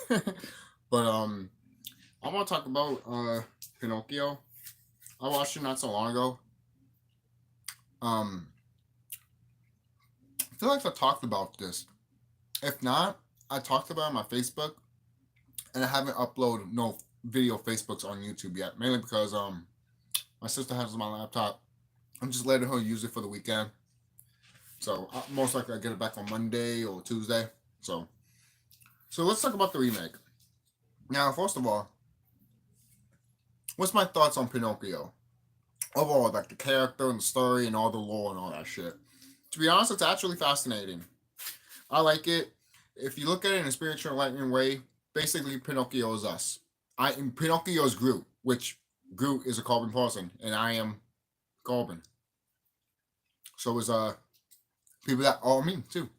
But I want to talk about Pinocchio. I watched it not so long ago. Um, I feel like I talked about this. If not, I talked about it on my Facebook, and I haven't uploaded no video Facebooks on YouTube yet. Mainly because my sister has my laptop. I'm just letting her use it for the weekend. So most likely I get it back on Monday or Tuesday. So let's talk about the remake. Now, first of all, what's my thoughts on Pinocchio? Overall, like the character and the story and all the lore and all that shit. To be honest, it's actually fascinating. I like it. If you look at it in a spiritual enlightenment way, basically Pinocchio is us. Pinocchio is Groot, which Groot is a carbon person, and I am carbon. So is people that are me too.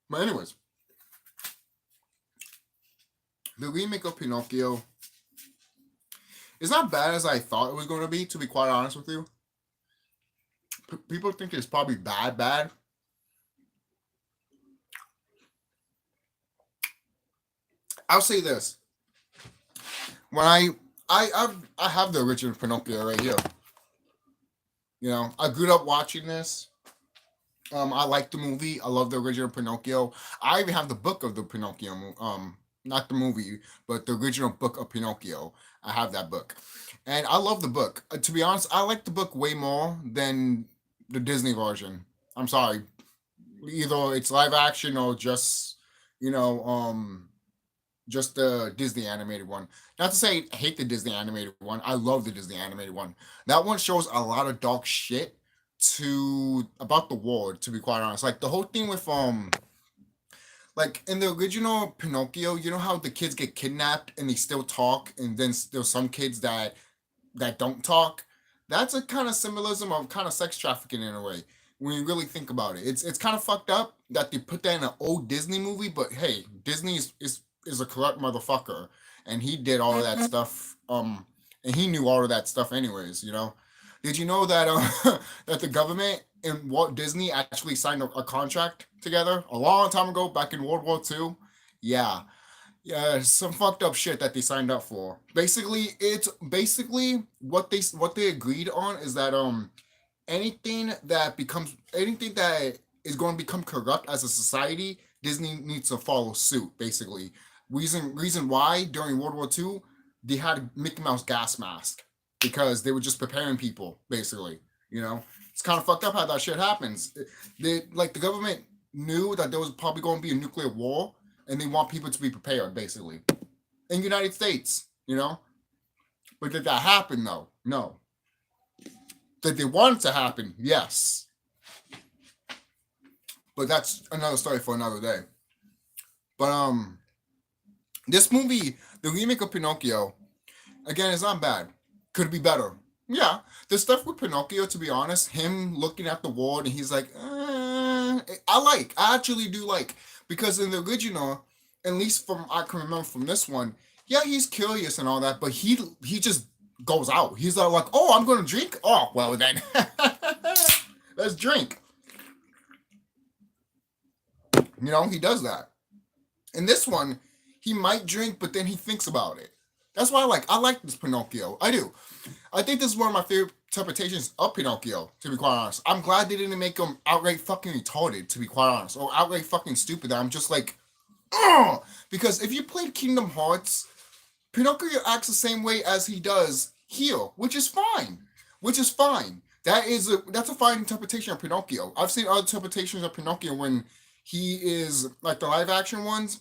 But anyways, the remake of Pinocchio is not bad as I thought it was going to be. To be quite honest with you, people think it's probably bad. I'll say this: when I have the original Pinocchio right here. You know, I grew up watching this. I like the movie. I love the original Pinocchio. I even have the book of the Pinocchio. Not the movie, but the original book of Pinocchio. I have that book, and I love the book. To be honest, I like the book way more than the Disney version. I'm sorry, either it's live action or just you know just the Disney animated one. Not to say I hate the Disney animated one. I love the Disney animated one. That one shows a lot of dark shit to about the world. To be quite honest, like the whole thing with like in the original Pinocchio, you know how the kids get kidnapped and they still talk, and then there's some kids that don't talk. That's a kind of symbolism of kind of sex trafficking in a way. When you really think about it, it's kind of fucked up that they put that in an old Disney movie. But hey, Disney is a corrupt motherfucker, and he did all of that stuff. And he knew all of that stuff anyways. You know, did you know that that the government and Walt Disney actually signed a contract together a long time ago, back in World War II? Yeah, yeah, some fucked up shit that they signed up for. Basically, it's basically what they agreed on is that anything that is going to become corrupt as a society, Disney needs to follow suit. Basically, reason why during World War II they had a Mickey Mouse gas mask because they were just preparing people. Basically, you know, it's kind of fucked up how that shit happens. The government knew that there was probably going to be a nuclear war, and they want people to be prepared. Basically, in the United States, you know. But did that happen though? No. Did they want it to happen? Yes. But that's another story for another day. But this movie, the remake of Pinocchio, again, it's not bad. Could be better. Yeah, the stuff with Pinocchio, to be honest, him looking at the world and he's like, I actually do like, because in the original, at least from I can remember from this one, yeah, he's curious and all that, but he just goes out. He's like, oh, I'm gonna drink. Oh, well then, let's drink. You know, he does that. In this one, he might drink, but then he thinks about it. That's why I like this Pinocchio. I do. I think this is one of my favorite interpretations of Pinocchio, to be quite honest. I'm glad they didn't make him outright fucking retarded, to be quite honest, or outright fucking stupid. I'm just like, ugh! Because if you played Kingdom Hearts, Pinocchio acts the same way as he does here, which is fine. Which is fine. That's a fine interpretation of Pinocchio. I've seen other interpretations of Pinocchio when he is like the live action ones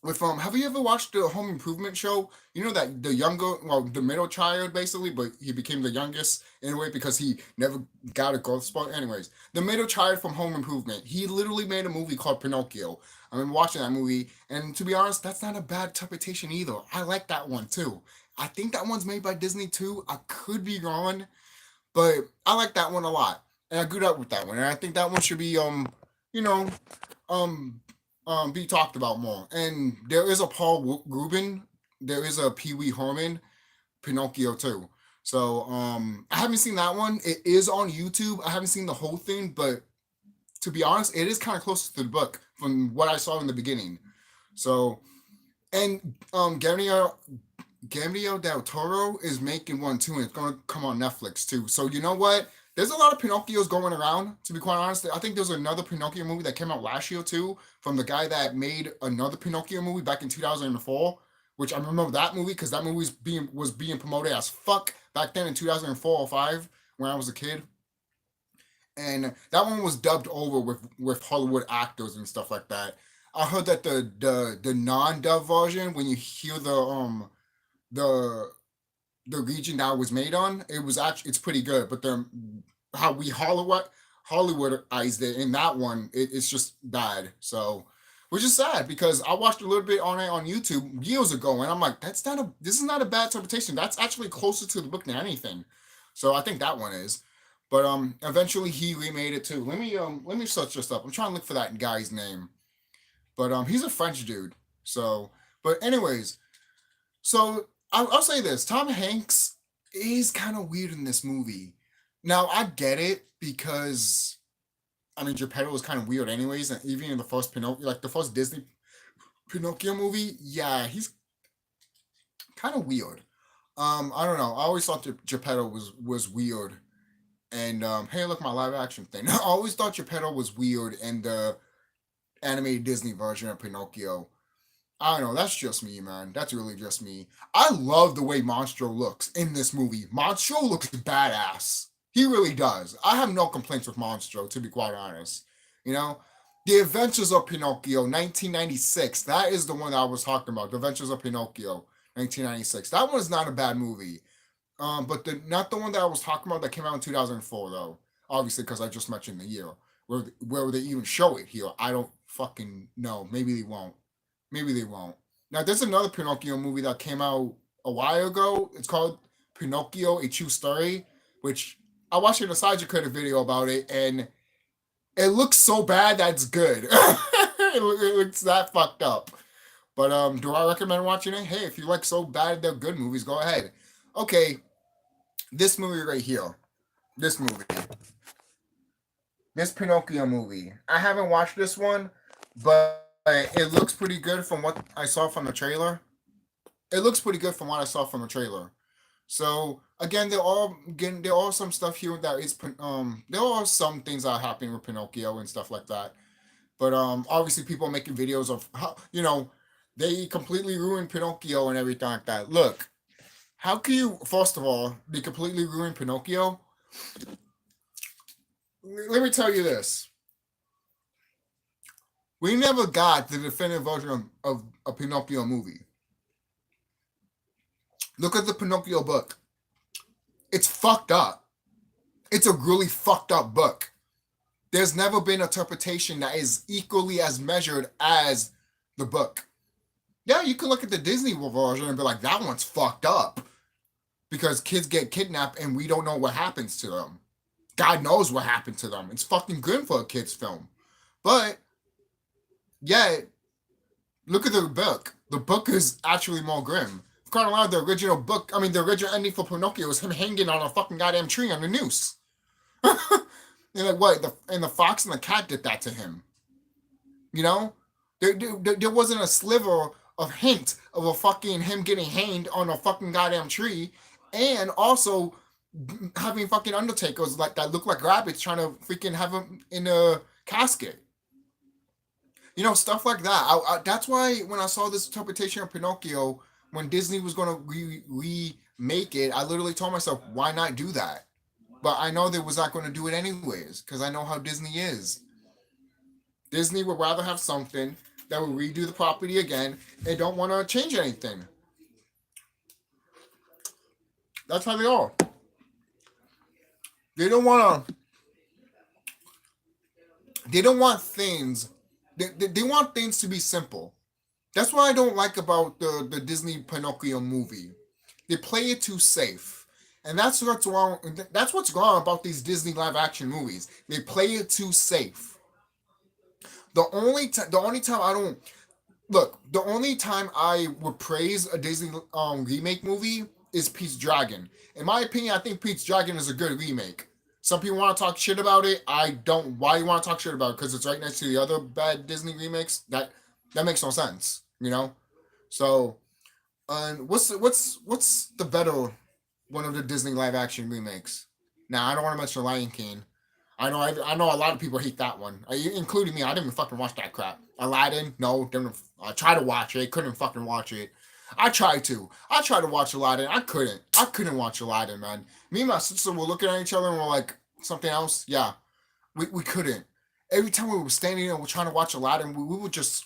with have you ever watched the Home Improvement show? You know that the middle child basically, but he became the youngest anyway because he never got a growth spot. Anyways, the middle child from Home Improvement, he literally made a movie called Pinocchio. I've been watching that movie, and to be honest, that's not a bad interpretation either. I like that one too. I think that one's made by Disney too. I could be wrong, but I like that one a lot, and I grew up with that one, and I think that one should be you know, um be talked about more. And there is a Paul Rubin, there is a Pee Wee Herman Pinocchio too. So I haven't seen that one. It is on YouTube. I haven't seen the whole thing, but to be honest, it is kind of close to the book from what I saw in the beginning. So And Guillermo del Toro is making one too, and it's gonna come on Netflix too. So you know what? There's a lot of Pinocchios going around. To be quite honest, I think there's another Pinocchio movie that came out last year too, from the guy that made another Pinocchio movie back in 2004. Which I remember that movie because that movie was being promoted as fuck back then in 2004 or five when I was a kid. And that one was dubbed over with Hollywood actors and stuff like that. I heard that the non-dub version, when you hear the the region that it was made on, it's pretty good. But the how we Hollywoodized it in that one, it's just bad. So, which is sad because I watched a little bit on it on YouTube years ago, and I'm like, this is not a bad interpretation. That's actually closer to the book than anything. So I think that one is. But eventually he remade it too. Let me search this up. I'm trying to look for that guy's name. But he's a French dude. So, but anyways, so I'll say this: Tom Hanks is kind of weird in this movie. Now I get it because I mean Geppetto was kind of weird anyways, and even in the first Pinocchio, like the first Disney Pinocchio movie, yeah, he's kind of weird. I don't know. I always thought Geppetto was weird, and hey, look, my live action thing. I always thought Geppetto was weird, and the animated Disney version of Pinocchio. I don't know. That's just me, man. That's really just me. I love the way Monstro looks in this movie. Monstro looks badass. He really does. I have no complaints with Monstro, to be quite honest. You know, The Adventures of Pinocchio, 1996. That is the one that I was talking about. The Adventures of Pinocchio, 1996. That one is not a bad movie. But not the one that I was talking about that came out in 2004, though. Obviously, because I just mentioned the year. Where they even show it here, I don't fucking know. Maybe they won't. Maybe they won't. Now, there's another Pinocchio movie that came out a while ago. It's called Pinocchio, A True Story, which I watched an Nostalgia Critic video about it, and it looks so bad that it's good. It looks that fucked up. But do I recommend watching it? Hey, if you like so bad they're good movies, go ahead. Okay, this movie right here. This movie. This Pinocchio movie. I haven't watched this one, but it looks pretty good from what I saw from the trailer. It looks pretty good from what I saw from the trailer. So again, there are some stuff here that is there are some things that are happening with Pinocchio and stuff like that. But obviously people are making videos of how they completely ruined Pinocchio and everything like that. Look, how can you first of all they completely ruin Pinocchio? Let me tell you this. We never got the definitive version of a Pinocchio movie. Look at the Pinocchio book. It's fucked up. It's a really fucked up book. There's never been interpretation that is equally as measured as the book. Yeah, you can look at the Disney version and be like, that one's fucked up. Because kids get kidnapped and we don't know what happens to them. God knows what happened to them. It's fucking grim for a kid's film. But, yeah, look at the book. The book is actually more grim. Quite a lot of the original book, the original ending for Pinocchio was him hanging on a fucking goddamn tree on a noose. And like what? The fox and the cat did that to him. You know? There wasn't a sliver of hint of a fucking him getting hanged on a fucking goddamn tree. And also having fucking undertakers like that look like rabbits trying to freaking have him in a casket. Stuff like that. That's why when I saw this interpretation of Pinocchio, when Disney was going to remake it, I literally told myself, why not do that? But I know they was not going to do it anyways, because I know how Disney is. Disney would rather have something that will redo the property again and don't want to change anything. That's how they are. They don't want things. They want things to be simple. That's what I don't like about the Disney Pinocchio movie. They play it too safe. And that's what's wrong. That's what's wrong about these Disney live action movies. They play it too safe. The only time I don't look, the only time I would praise a Disney remake movie is Pete's Dragon. In my opinion, I think Pete's Dragon is a good remake. Some people want to talk shit about it. I don't. Why you want to talk shit about it? Because it's right next to the other bad Disney remakes. That makes no sense. So, what's the better one of the Disney live action remakes? Now, I don't want to mention Lion King. I know a lot of people hate that one, including me. I didn't even fucking watch that crap. Aladdin, no, didn't. I tried to watch it, couldn't fucking watch it. I tried to watch Aladdin. I couldn't watch Aladdin, man. Me and my sister were looking at each other and we're like, something else? Yeah, we couldn't. Every time we were standing there and we're trying to watch Aladdin, we were just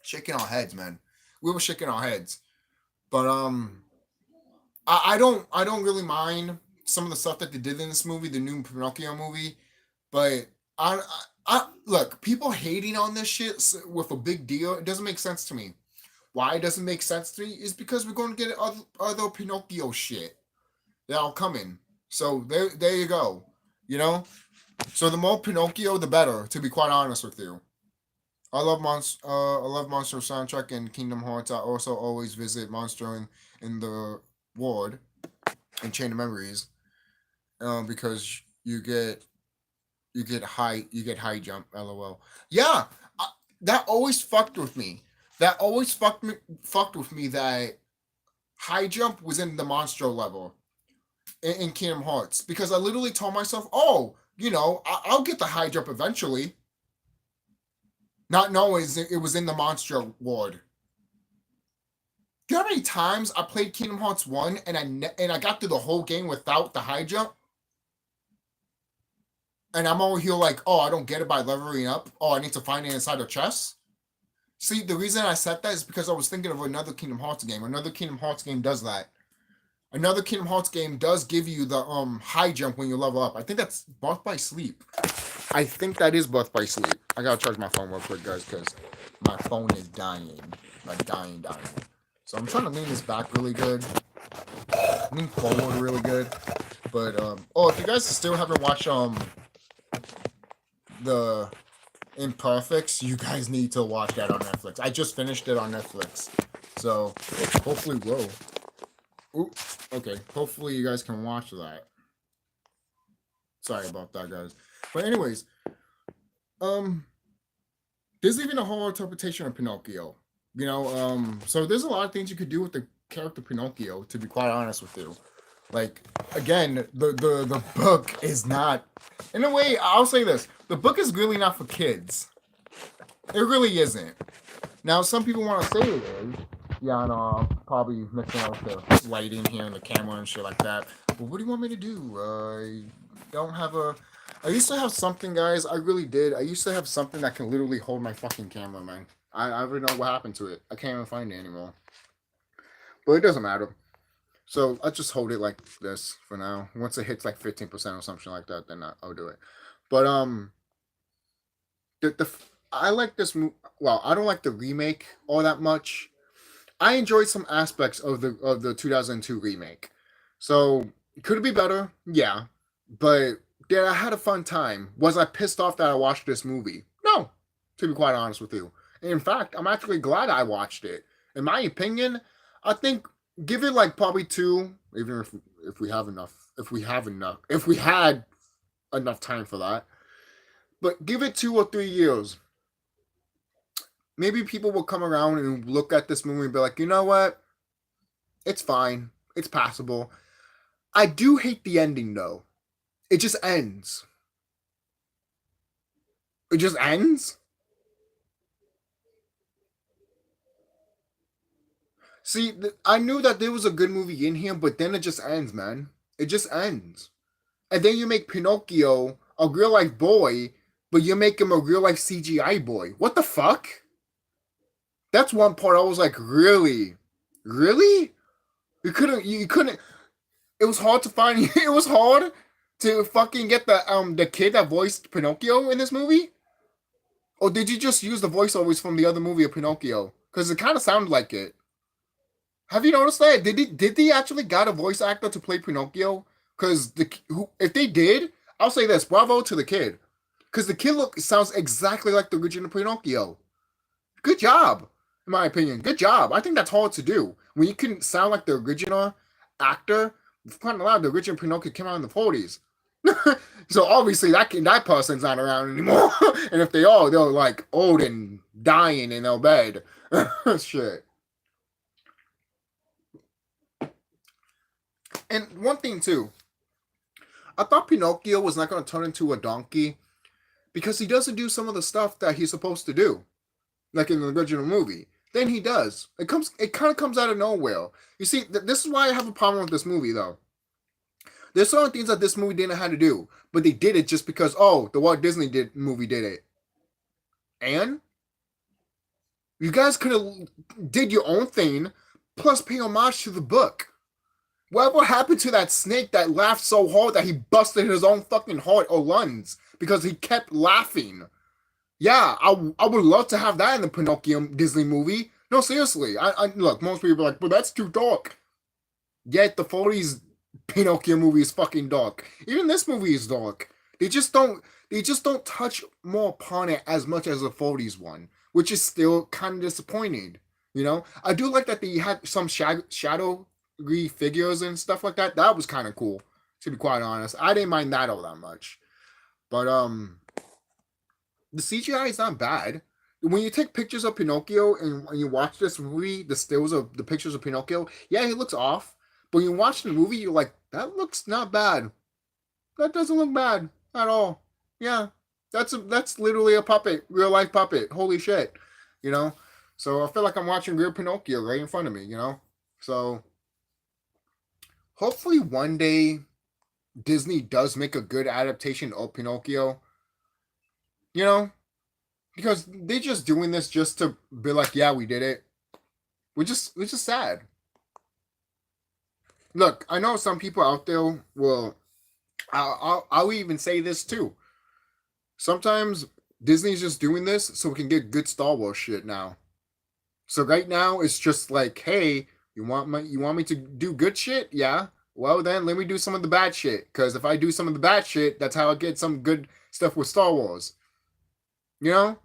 shaking our heads, man. We were shaking our heads. But I don't really mind some of the stuff that they did in this movie, the new Pinocchio movie. But I look, people hating on this shit with a big deal. It doesn't make sense to me. Why it doesn't make sense to me is because we're going to get other Pinocchio shit that'll come in. So there you go. You know. So the more Pinocchio, the better. To be quite honest with you, I love Monster soundtrack and Kingdom Hearts. I also always visit Monster in the Ward and Chain of Memories, because you get high jump. LOL. Yeah, that always fucked with me. That always fucked with me that high jump was in the Monstro level in Kingdom Hearts, because I literally told myself, oh, I'll get the high jump eventually, not knowing it was in the Monstro ward. Do you know how many times I played Kingdom Hearts 1 and I got through the whole game without the high jump? And I'm over here like, oh, I don't get it by leveling up. Oh, I need to find it inside the chest. See, the reason I said that is because I was thinking of another Kingdom Hearts game. Another Kingdom Hearts game does that. Another Kingdom Hearts game does give you the high jump when you level up. I think that's Birth by Sleep. I think that is Birth by Sleep. I gotta charge my phone real quick, guys, because my phone is dying. Like dying. So I'm trying to lean this back really good. Lean forward really good. But if you guys still haven't watched the Imperfects, you guys need to watch that on Netflix. I just finished it on Netflix. So hopefully okay. Hopefully you guys can watch that. Sorry about that, guys. But anyways, there's even a whole interpretation of Pinocchio. So there's a lot of things you could do with the character Pinocchio, to be quite honest with you. Like, again, the book is not, in a way, I'll say this, the book is really not for kids. It really isn't. Now, some people want to say it is. Yeah, I know, I'm probably mixing up the lighting here and the camera and shit like that. But what do you want me to do? I used to have something, guys. I really did. I used to have something that can literally hold my fucking camera, man. I don't know what happened to it. I can't even find it anymore. But it doesn't matter. So I'll just hold it like this for now. Once it hits like 15% or something like that, then I'll do it. But I like this. Well, I don't like the remake all that much. I enjoyed some aspects of the 2002 remake. So could it be better? Yeah, but did I had a fun time? Was I pissed off that I watched this movie? No, to be quite honest with you. In fact, I'm actually glad I watched it. In my opinion, I think give it like probably 2, even if we had enough time for that. But give it 2 or 3 years. Maybe people will come around and look at this movie and be like, you know what? It's fine. It's passable. I do hate the ending though. It just ends. It just ends? See, I knew that there was a good movie in here, but then it just ends, man. It just ends. And then you make Pinocchio a real life boy, but you make him a real life CGI boy. What the fuck? That's one part I was like, really? Really? You couldn't it was hard to find it was hard to fucking get the kid that voiced Pinocchio in this movie? Or did you just use the voiceovers from the other movie of Pinocchio? Because it kind of sounded like it. Have you noticed that? Did they actually got a voice actor to play Pinocchio? Because if they did, I'll say this: bravo to the kid, because the kid sounds exactly like the original Pinocchio. Good job, in my opinion. Good job. I think that's hard to do when you can sound like the original actor. Quite a lot of the original Pinocchio came out in the 40s. So obviously that person's not around anymore. And if they are, they're like old and dying in their bed. Shit. And one thing too, I thought Pinocchio was not going to turn into a donkey because he doesn't do some of the stuff that he's supposed to do, like in the original movie. Then he does. It kind of comes out of nowhere. You see, this is why I have a problem with this movie, though. There's certain things that this movie didn't have to do, but they did it just because, oh, the Walt Disney movie did it. And you guys could have did your own thing, plus pay homage to the book. Whatever happened to that snake that laughed so hard that he busted his own fucking heart or lungs because he kept laughing? Yeah, I would love to have that in the Pinocchio Disney movie. No, seriously. I look, most people are like, but that's too dark. Yet the 40s Pinocchio movie is fucking dark. Even this movie is dark. They just don't touch more upon it as much as the 40s one, which is still kind of disappointing. You know, I do like that they had some shadowy figures and stuff like that. That was kind of cool, to be quite honest. I didn't mind that all that much. But the CGI is not bad. When you take pictures of Pinocchio and when you watch this movie, the stills of the pictures of Pinocchio, yeah, he looks off. But when you watch the movie, you're like, that looks not bad. That doesn't look bad at all. Yeah, that's literally a puppet, real life puppet. Holy shit, you know. So I feel like I'm watching real Pinocchio right in front of me, you know. So hopefully one day Disney does make a good adaptation of Pinocchio. You know, because they're just doing this just to be like, yeah, we did it. Which is sad. Look, I know some people out there will. I'll even say this too. Sometimes Disney's just doing this so we can get good Star Wars shit now. So right now it's just like, hey, you want me to do good shit? Yeah. Well then, let me do some of the bad shit. Because if I do some of the bad shit, that's how I get some good stuff with Star Wars. You know?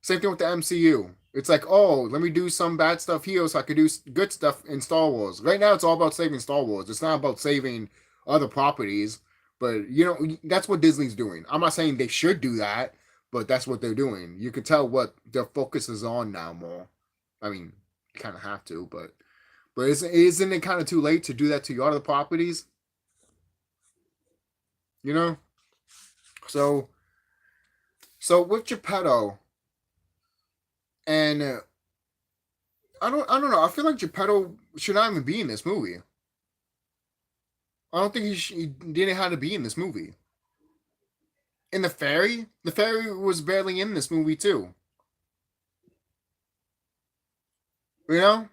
Same thing with the MCU. It's like, oh, let me do some bad stuff here so I could do good stuff in Star Wars. Right now, it's all about saving Star Wars. It's not about saving other properties. But, you know, that's what Disney's doing. I'm not saying they should do that, but that's what they're doing. You can tell what their focus is on now more. I mean, you kind of have to, but isn't it kind of too late to do that to your other properties? You know? So with Geppetto, and I don't know. I feel like Geppetto should not even be in this movie. I don't think he didn't have to be in this movie. And the fairy was barely in this movie too. You know?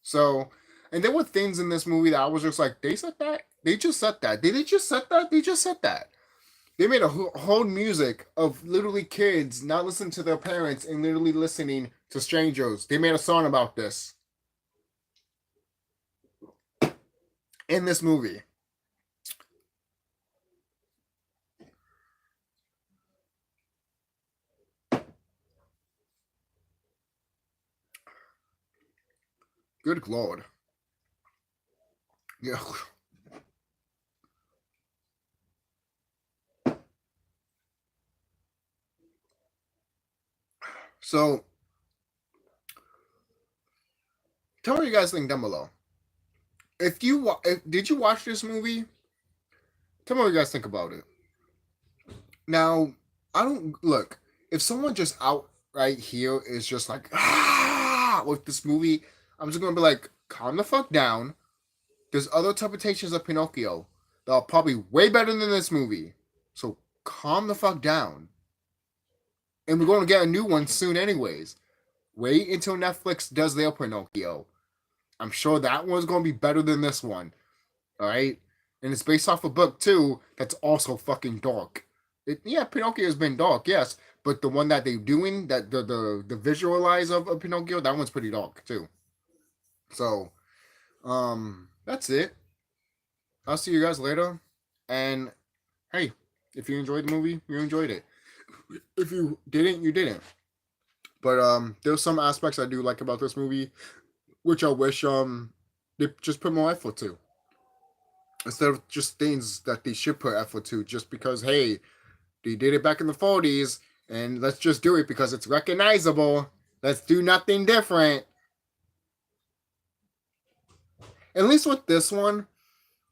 So, and there were things in this movie that I was just like, they said that? They just said that. Did they just said that? They just said that. They made a whole music of literally kids not listening to their parents and literally listening to strangers. They made a song about this in this movie. Good Lord. Yeah. So, tell me what you guys think down below. Did you watch this movie? Tell me what you guys think about it. Now, I don't look. If someone just outright here is just like with this movie, I'm just gonna be like, calm the fuck down. There's other interpretations of Pinocchio that are probably way better than this movie. So calm the fuck down. And we're going to get a new one soon, anyways. Wait until Netflix does their Pinocchio. I'm sure that one's going to be better than this one. All right? And it's based off a book, too, that's also fucking dark. Pinocchio has been dark, yes. But the one that they're doing, that the visualize of Pinocchio, that one's pretty dark, too. So, that's it. I'll see you guys later. And, hey, if you enjoyed the movie, you enjoyed it. If you didn't, you didn't. But there's some aspects I do like about this movie, which I wish they just put more effort to. Instead of just things that they should put effort to, just because, hey, they did it back in the 40s, and let's just do it because it's recognizable. Let's do nothing different. At least with this one,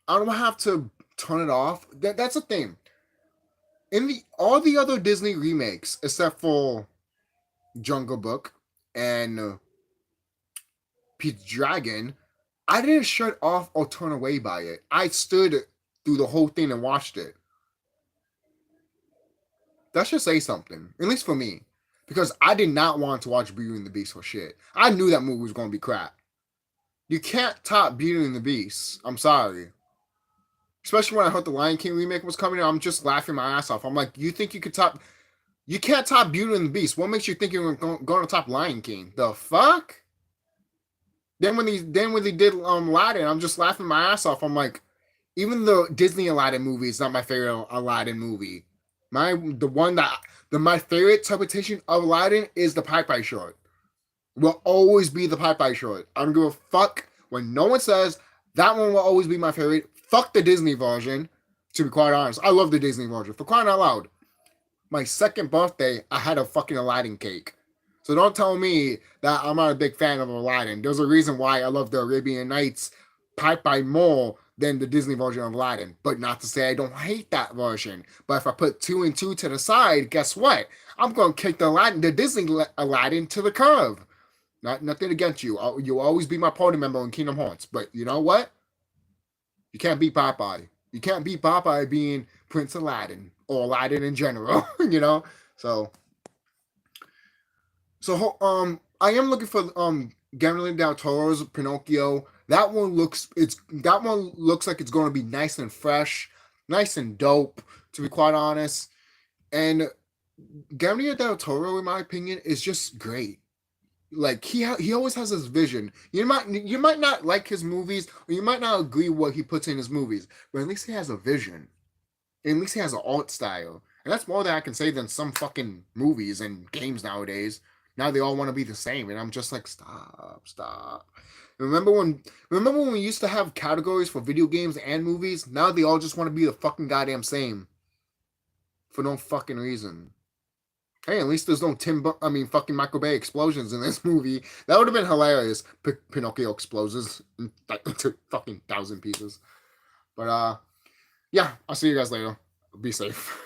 I don't have to turn it off. That's the thing. In all the other Disney remakes, except for Jungle Book and Pete's Dragon, I didn't shut off or turn away by it. I stood through the whole thing and watched it. That should say something, at least for me, because I did not want to watch Beauty and the Beast for shit. I knew that movie was going to be crap. You can't top Beauty and the Beast. I'm sorry. Especially when I heard the Lion King remake was coming out, I'm just laughing my ass off. I'm like, you think you could top? You can't top Beauty and the Beast. What makes you think you're going to top Lion King? The fuck? Then when they did Aladdin, I'm just laughing my ass off. I'm like, even the Disney Aladdin movie is not my favorite Aladdin movie. My favorite interpretation of Aladdin is the Popeye short. Will always be the Popeye short. I don't give a fuck when no one says that one will always be my favorite. Fuck the Disney version. To be quite honest, I love the Disney version. For crying out loud, my second birthday, I had a fucking Aladdin cake. So don't tell me that I'm not a big fan of Aladdin. There's a reason why I love the Arabian Nights Popeye more than the Disney version of Aladdin. But not to say I don't hate that version. But if I put 2 and 2 to the side, guess what? I'm going to kick the Disney Aladdin to the curb. Nothing against you. You'll always be my party member in Kingdom Hearts. But you know what? You can't beat Popeye. You can't beat Popeye being Prince Aladdin or Aladdin in general. You know? So I am looking for Guillermo del Toro's Pinocchio. That one looks like it's going to be nice and fresh, nice and dope, to be quite honest. And Guillermo del Toro, in my opinion, is just great. Like he always has his vision. You might not like his movies, or you might not agree what he puts in his movies, but at least he has a vision. At least he has an art style, and that's more than I can say than some fucking movies and games nowadays. Now they all want to be the same, and I'm just like, stop. Remember when we used to have categories for video games and movies? Now they all just want to be the fucking goddamn same. For no fucking reason. Hey, at least there's no fucking Michael Bay explosions in this movie. That would have been hilarious. Pinocchio explodes into fucking 1,000 pieces. But yeah, I'll see you guys later. Be safe.